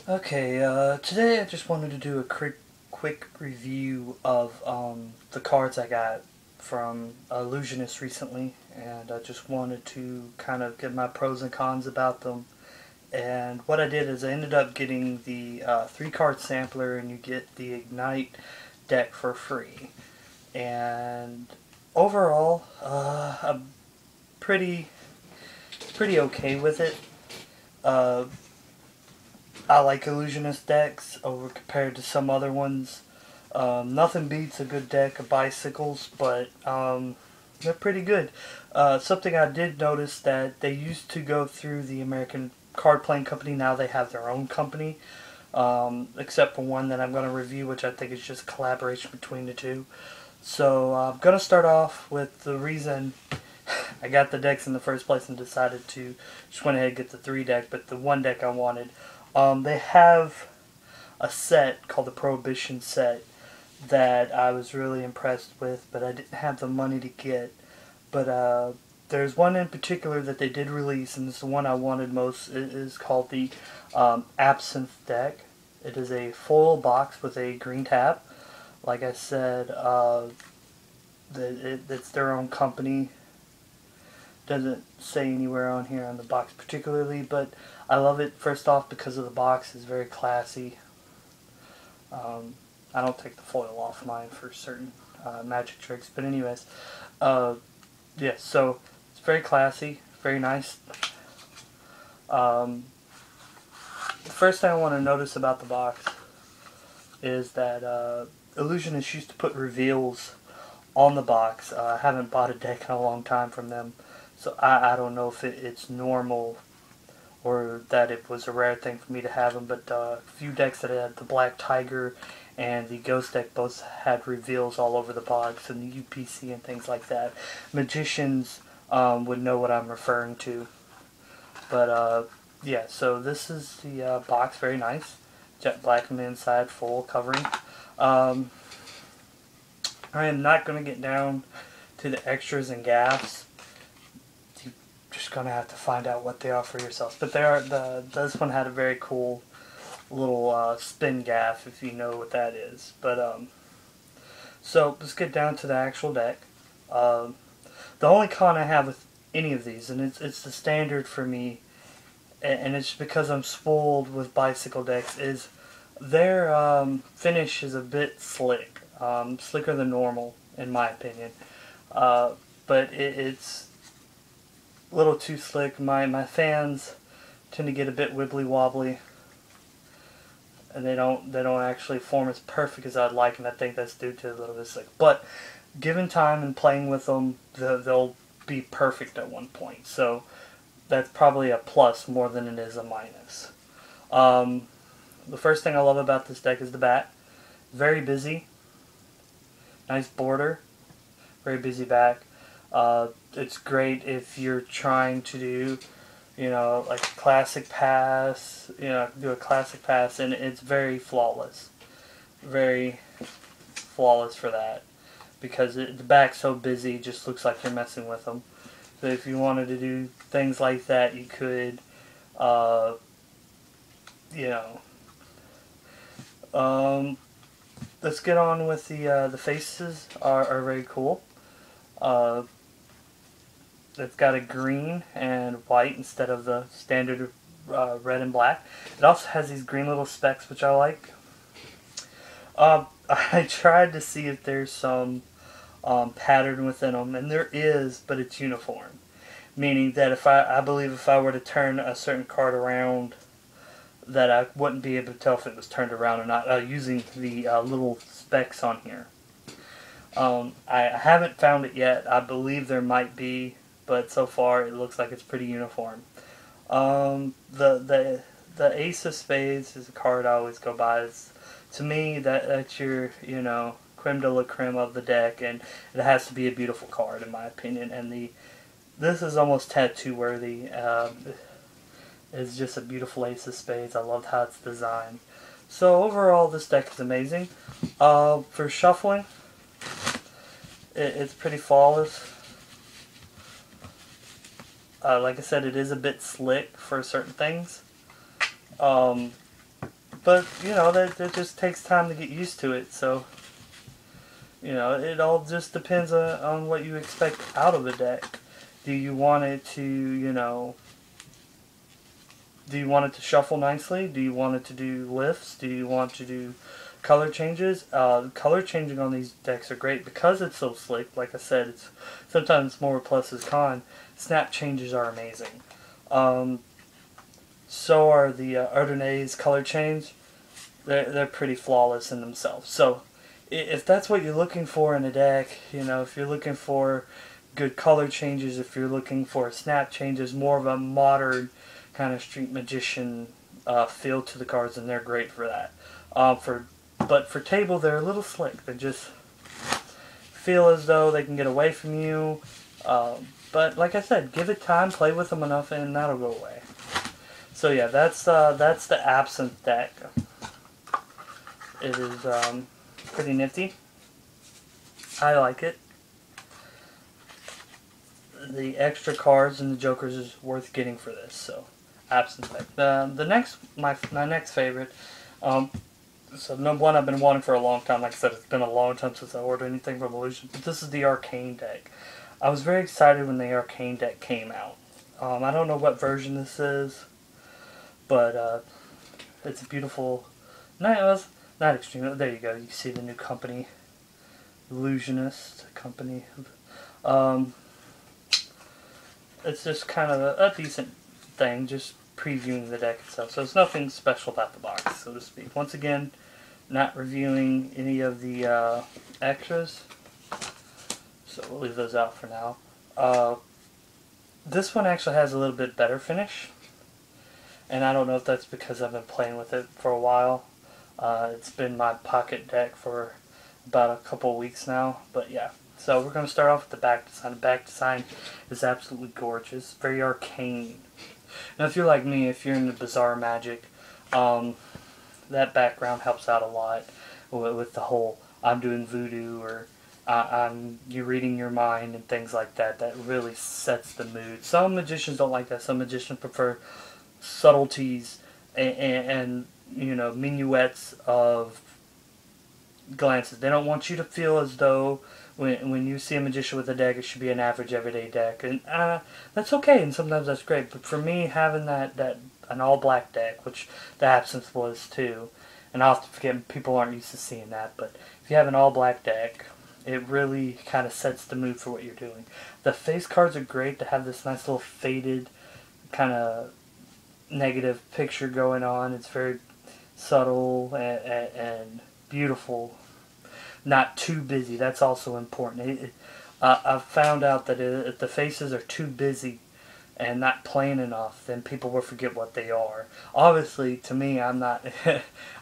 Okay, today I just wanted to do a quick review of the cards I got from Ellusionist recently, and I just wanted to kind of get my pros and cons about them. And what I did is I ended up getting the 3 card sampler, and you get the Ignite deck for free. And overall, I'm pretty okay with it. Uh, I like Illusionist decks over compared to some other ones. Nothing beats a good deck of bicycles, but they're pretty good. Something I did notice that they used to go through the American Card Playing Company. Now they have their own company, except for one that I'm going to review, which I think is just collaboration between the two. So I'm going to start off with the reason I got the decks in the first place and decided to just went ahead and get the 3 deck, but the 1 deck I wanted. They have a set called the Prohibition set that I was really impressed with, but I didn't have the money to get. But there's one in particular that they did release, and it's the one I wanted most. It is called the Absinthe deck. It is a foil box with a green tab. Like I said, it's their own company. Doesn't say anywhere on here on the box particularly, but I love it first off because of the box. It's very classy. I don't take the foil off mine for certain magic tricks, but anyways, yeah, so it's very classy, very nice. The first thing I want to notice about the box is that Illusionists used to put reveals on the box. I haven't bought a deck in a long time from them, so I don't know if it's normal or that it was a rare thing for me to have them, but a few decks that had the Black Tiger and the Ghost deck both had reveals all over the box and the UPC and things like that. Magicians would know what I'm referring to. But yeah, so this is the box, very nice. Jet black on the inside, full covering. I am not going to get down to the extras and gaffs. You're just going to have to find out what they are for yourselves. But this one had a very cool little spin gaff, if you know what that is. But so let's get down to the actual deck. The only con I have with any of these, and it's the standard for me, and it's because I'm spoiled with bicycle decks, is their finish is a bit slick. Slicker than normal, in my opinion. But it's a little too slick. My fans tend to get a bit wibbly wobbly, and they don't actually form as perfect as I'd like, and I think that's due to a little bit slick. But given time and playing with them, they'll be perfect at one point. So that's probably a plus more than it is a minus. The first thing I love about this deck is the back. Very busy. Nice border. Very busy back. It's great if you're trying to do, like a classic pass. Do a classic pass, and it's very flawless. Very flawless for that. Because the back's so busy, it just looks like you're messing with them. So if you wanted to do things like that, you could, let's get on with the faces are very cool. It's got a green and white instead of the standard red and black. It also has these green little specks, which I like. I tried to see if there's some pattern within them, and there is, but it's uniform. Meaning that I believe if I were to turn a certain card around, that I wouldn't be able to tell if it was turned around or not using the little specks on here. I haven't found it yet. I believe there might be, but so far it looks like it's pretty uniform. The Ace of Spades is a card I always go by. To me, that's your creme de la creme of the deck, and it has to be a beautiful card in my opinion. And this is almost tattoo worthy. It's just a beautiful Ace of Spades. I love how it's designed. So overall, this deck is amazing. For shuffling, it's pretty flawless. Like I said, it is a bit slick for certain things. But, you know, that just takes time to get used to it, so, you know, it all just depends on what you expect out of a deck. Do you want it to, you know, do you want it to shuffle nicely? Do you want it to do lifts? Do you want to do color changes? Color changing on these decks are great because it's so slick. Like I said, it's sometimes more pluses con. Snap changes are amazing. So are the Ardenae's color change. They're pretty flawless in themselves. So if that's what you're looking for in a deck, you know, if you're looking for good color changes, if you're looking for snap changes, more of a modern kind of street magician feel to the cards, and they're great for that. But for table, they're a little slick. They just feel as though they can get away from you. But like I said, give it time, play with them enough, and that'll go away. So yeah, that's the Absinthe deck. It is pretty nifty. I like it. The extra cards and the jokers is worth getting for this. So Absinthe deck. The next my next favorite. So number one, I've been wanting for a long time. Like I said, it's been a long time since I ordered anything from Ellusionist. But this is the Arcane deck. I was very excited when the Arcane deck came out. I don't know what version this is, but it's a beautiful. No, it was not extreme. There you go. You see the new company, Ellusionist company. It's just kind of a decent thing, just previewing the deck itself. So it's nothing special about the box, so to speak. Once again, not reviewing any of the extras, so we'll leave those out for now. This one actually has a little bit better finish, and I don't know if that's because I've been playing with it for a while. It's been my pocket deck for about a couple weeks now, but yeah. So we're going to start off with the back design. The back design is absolutely gorgeous, very arcane. Now if you're like me, if you're into bizarre magic, that background helps out a lot with the whole I'm doing voodoo or you're reading your mind and things like that. That really sets the mood. Some magicians don't like that. Some magicians prefer subtleties and you know, minuets of glances. They don't want you to feel as though when you see a magician with a deck, it should be an average everyday deck, and that's okay, and sometimes that's great. But for me, having an all black deck, which the Absinthe was too, and I often forget people aren't used to seeing that, but if you have an all black deck, it really kind of sets the mood for what you're doing. The face cards are great to have this nice little faded kind of negative picture going on. It's very subtle and beautiful. Not too busy. That's also important. I've found out that if the faces are too busy and not plain enough, then people will forget what they are. Obviously, to me, I'm not.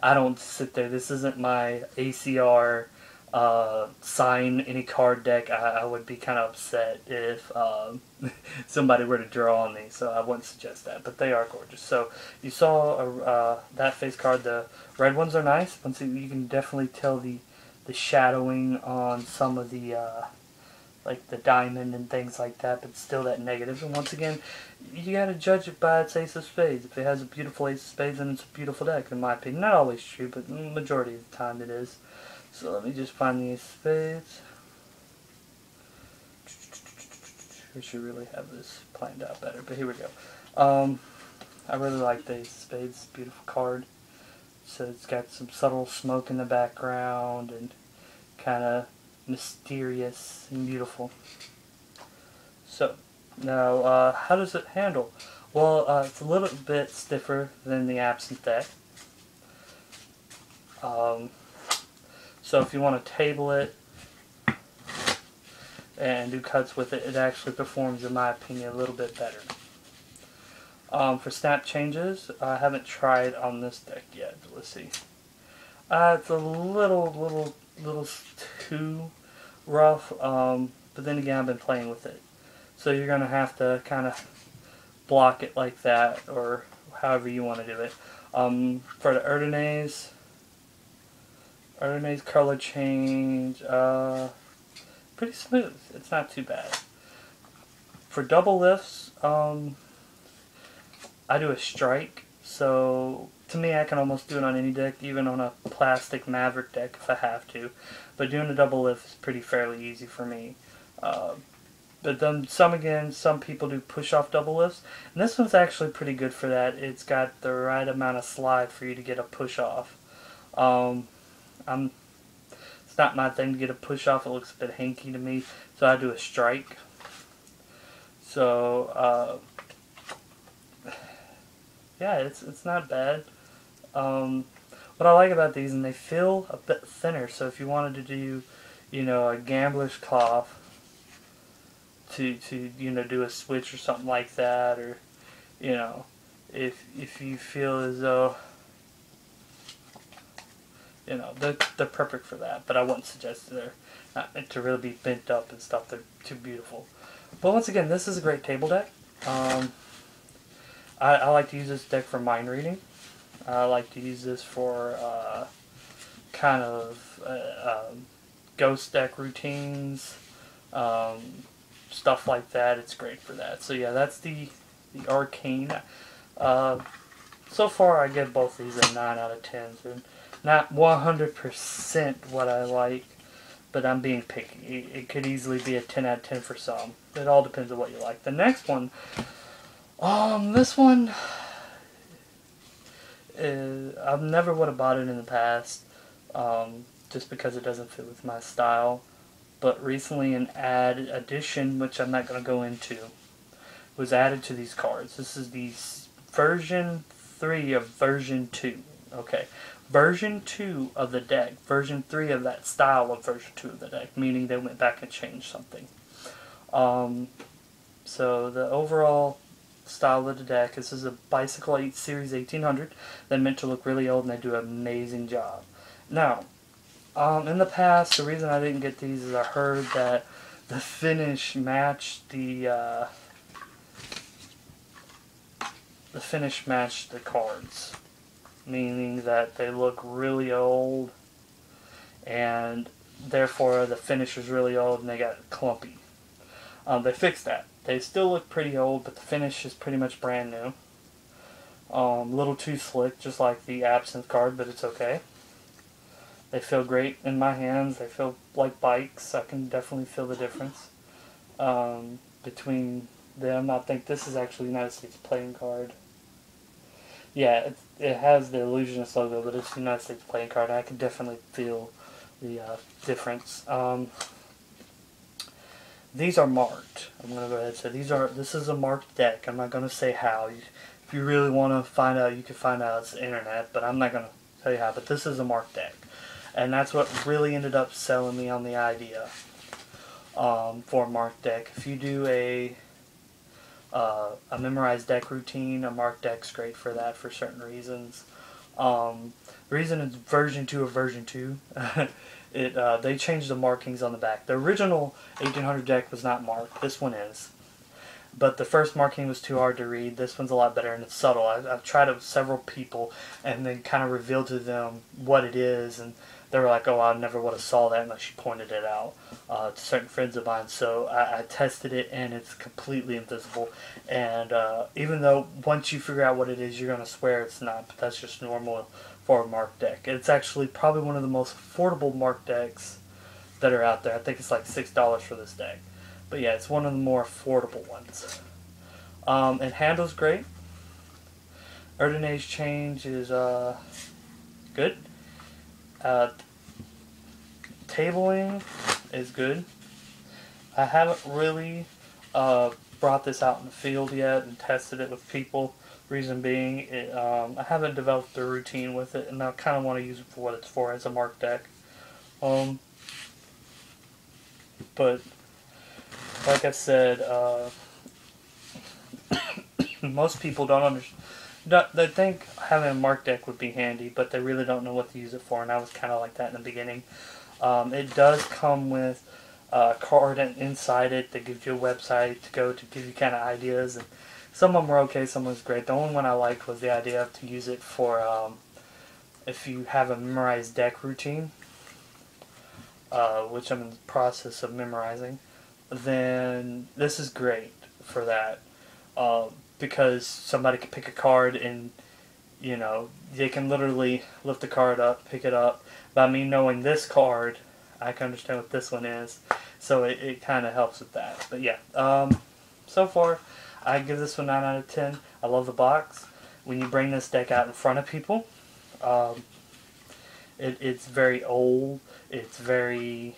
I don't sit there. This isn't my ACR sign any card deck. I would be kind of upset if somebody were to draw on these, so I wouldn't suggest that. But they are gorgeous. So you saw that face card. The red ones are nice. Once you can definitely tell the shadowing on some of the like the diamond and things like that, but still that negative. And once again, you gotta judge it by its ace of spades. If it has a beautiful ace of spades, then it's a beautiful deck, in my opinion. Not always true, but the majority of the time it is. So let me just find the ace of spades. We should really have this planned out better, but here we go. I really like the ace of spades. Beautiful card. So it's got some subtle smoke in the background and kind of mysterious and beautiful. So now how does it handle? Well, it's a little bit stiffer than the Absinthe deck. So if you want to table it and do cuts with it, it actually performs, in my opinion, a little bit better. For snap changes, I haven't tried on this deck yet. Let's see. It's a little too rough, but then again, I've been playing with it. So you're going to have to kind of block it like that, or however you want to do it. For the Ardenae's color change, pretty smooth. It's not too bad. For double lifts, I do a strike, So to me, I can almost do it on any deck, even on a plastic Maverick deck if I have to. But doing a double lift is pretty fairly easy for me. But then some people do push-off double lifts. And this one's actually pretty good for that. It's got the right amount of slide for you to get a push-off. It's not my thing to get a push-off. It looks a bit hanky to me. So I do a strike. So, yeah, it's not bad. What I like about these, and they feel a bit thinner. So if you wanted to do, a gambler's cloth, to do a switch or something like that, or if you feel as though they're perfect for that, but I wouldn't suggest they're not meant to really be bent up and stuff. They're too beautiful. But once again, this is a great table deck. I like to use this deck for mind reading. I like to use this for kind of ghost deck routines, stuff like that. It's great for that. So yeah, that's the Arcane. So far, I give both these a 9 out of 10. So not 100% what I like, but I'm being picky. It could easily be a 10 out of 10 for some. It all depends on what you like. The next one, this one, I've never would have bought it in the past, just because it doesn't fit with my style. But recently an addition, which I'm not going to go into, was added to these cards. This is the version 3 of version 2. Okay. Version 2 of the deck. Version 3 of that style of version 2 of the deck. Meaning they went back and changed something. So the overall style of the deck, this is a Bicycle 8 Series 1800. They're meant to look really old and they do an amazing job. Now, in the past, the reason I didn't get these is I heard that the finish matched the cards, meaning that they look really old, and therefore the finish was really old and they got clumpy. They fixed that. They still look pretty old, but the finish is pretty much brand new. A little too slick, just like the Absinthe card, but it's okay. They feel great in my hands. They feel like bikes. I can definitely feel the difference between them. I think this is actually a United States playing card. Yeah, it has the Ellusionist logo, but it's a United States playing card. I can definitely feel the difference. These are marked. I'm going to go ahead and say this is a marked deck. I'm not going to say how. If you really want to find out, you can find out. It's the internet, but I'm not going to tell you how. But this is a marked deck. And that's what really ended up selling me on the idea for a marked deck. If you do a memorized deck routine, a marked deck's great for that for certain reasons. The reason it's version 2 of version 2, they changed the markings on the back. The original 1800 deck was not marked. This one is. But the first marking was too hard to read. This one's a lot better and it's subtle. I've tried it with several people and then kind of revealed to them what it is, and they were like, oh, I never would have saw that unless you pointed it out to certain friends of mine. So I tested it and it's completely invisible. And even though once you figure out what it is, you're going to swear it's not, but that's just normal for a marked deck. It's actually probably one of the most affordable marked decks that are out there. I think it's like $6 for this deck. But yeah, it's one of the more affordable ones. It handles great. Erdonage change is good. Tabling is good. I haven't really brought this out in the field yet and tested it with people. Reason being, I haven't developed a routine with it, and I kind of want to use it for what it's for, as a marked deck. But like I said, most people don't understand. They think having a marked deck would be handy, but they really don't know what to use it for, and I was kind of like that in the beginning. It does come with a card inside it that gives you a website to go to, give you kind of ideas, and some of them were okay, some was great. The only one I liked was the idea of to use it for if you have a memorized deck routine, which I'm in the process of memorizing. Then this is great for that, because somebody can pick a card and you know, they can literally lift the card up, pick it up. By me knowing this card, I can understand what this one is. So it kind of helps with that. But yeah, so far, I give this one 9 out of 10. I love the box. When you bring this deck out in front of people, it's very old. It's very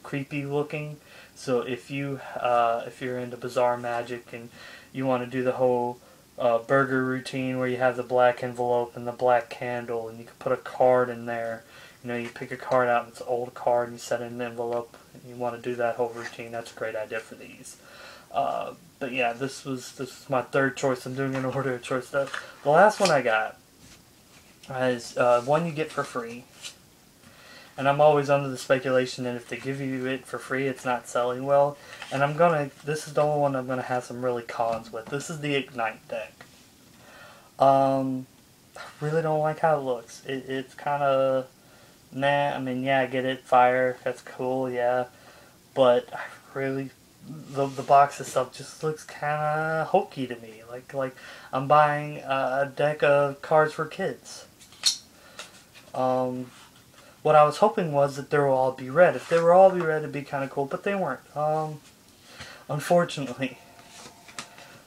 creepy looking. So if you're into bizarre magic and you want to do the whole burger routine where you have the black envelope and the black candle, and you can put a card in there. You know, you pick a card out and it's an old card and you set it in an envelope and you want to do that whole routine. That's a great idea for these. But yeah, this was my third choice. I'm doing an order of choice. The last one I got is one you get for free. And I'm always under the speculation that if they give you it for free, it's not selling well. And this is the only one I'm gonna have some really cons with. This is the Ignite deck. I really don't like how it looks. It's kind of nah. I mean, yeah, I get it. Fire, that's cool, yeah. But I really, the box itself just looks kind of hokey to me. Like I'm buying a deck of cards for kids. What I was hoping was that they will all be red. If they were all be red, it'd be kind of cool, but they weren't. Unfortunately,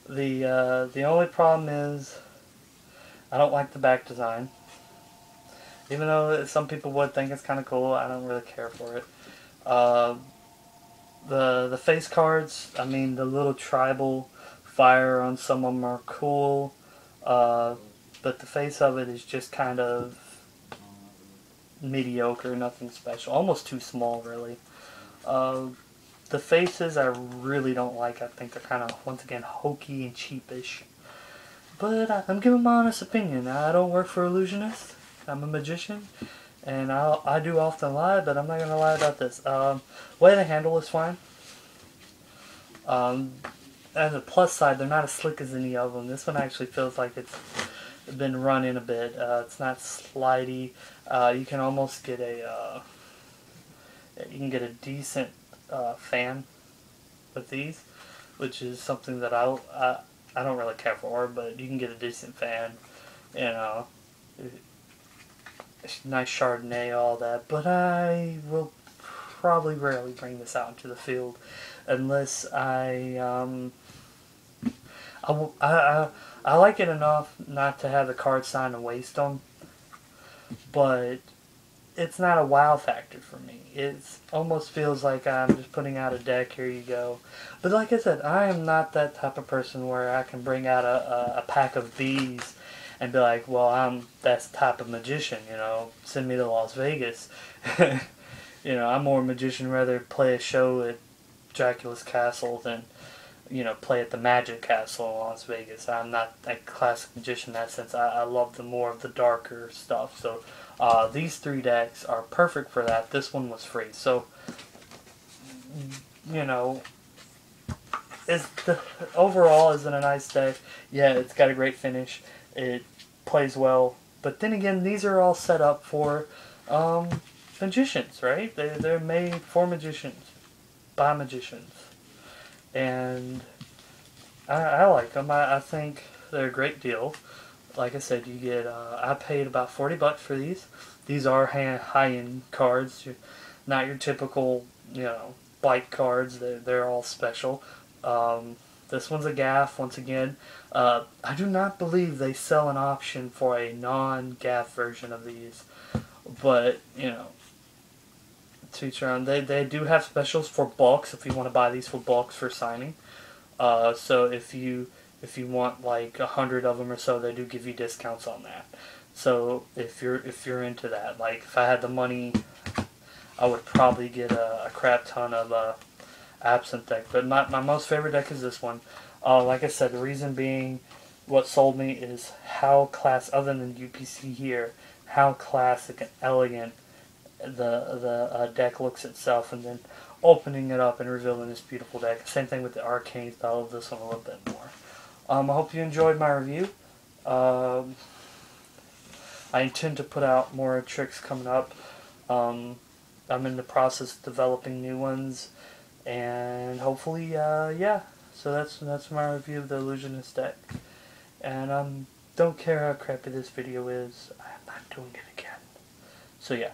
the only problem is I don't like the back design. Even though some people would think it's kind of cool, I don't really care for it. The face cards, I mean, the little tribal fire on some of them are cool, but the face of it is just kind of mediocre, nothing special, almost too small, really. The faces I really don't like. I think they're kind of, once again, hokey and cheapish. But I'm giving my honest opinion. I don't work for Ellusionist. I'm a magician, and I do often lie, but I'm not going to lie about this. Way they handle is fine. As a plus side, they're not as slick as any of them. This one actually feels like it's been run in a bit. It's not slidey. You can almost get a decent fan with these, which is something that I don't really care for, but you can get a decent fan, you know, nice Chardonnay, all that. But I will probably rarely bring this out into the field unless I like it enough not to have the card sign and waste them, but it's not a wow factor for me. It almost feels like I'm just putting out a deck, here you go. But like I said, I am not that type of person where I can bring out a pack of these and be like, well, I'm that type of magician, you know, send me to Las Vegas. You know, I'm more a magician, rather play a show at Dracula's Castle than, you know, play at the Magic Castle in Las Vegas. I'm not a classic magician in that sense. I love the more of the darker stuff. So these three decks are perfect for that. This one was free. So, you know, overall is it a nice deck? Yeah, it's got a great finish. It plays well. But then again, these are all set up for magicians, right? They're made for magicians, by magicians. And I like them. I think they're a great deal. Like I said, you get, I paid about $40 for these. These are high-end cards, not your typical, you know, bite cards. They're all special. This one's a gaff, once again. I do not believe they sell an option for a non-gaff version of these. But, you know, to each their own. They do have specials for bulks if you want to buy these for bulks for signing. So if you want like 100 of them or so, they do give you discounts on that. So if you're into that, like if I had the money, I would probably get a crap ton of Absinthe deck. But my most favorite deck is this one. Like I said, the reason being, what sold me is how other than UPC here, how classic and elegant the deck looks itself, and then opening it up and revealing this beautiful deck. Same thing with the Arcane style of this one a little bit more. I hope you enjoyed my review. I intend to put out more tricks coming up. I'm in the process of developing new ones, and hopefully, yeah. So that's my review of the Ellusionist deck, and don't care how crappy this video is, I am not doing it again. So yeah.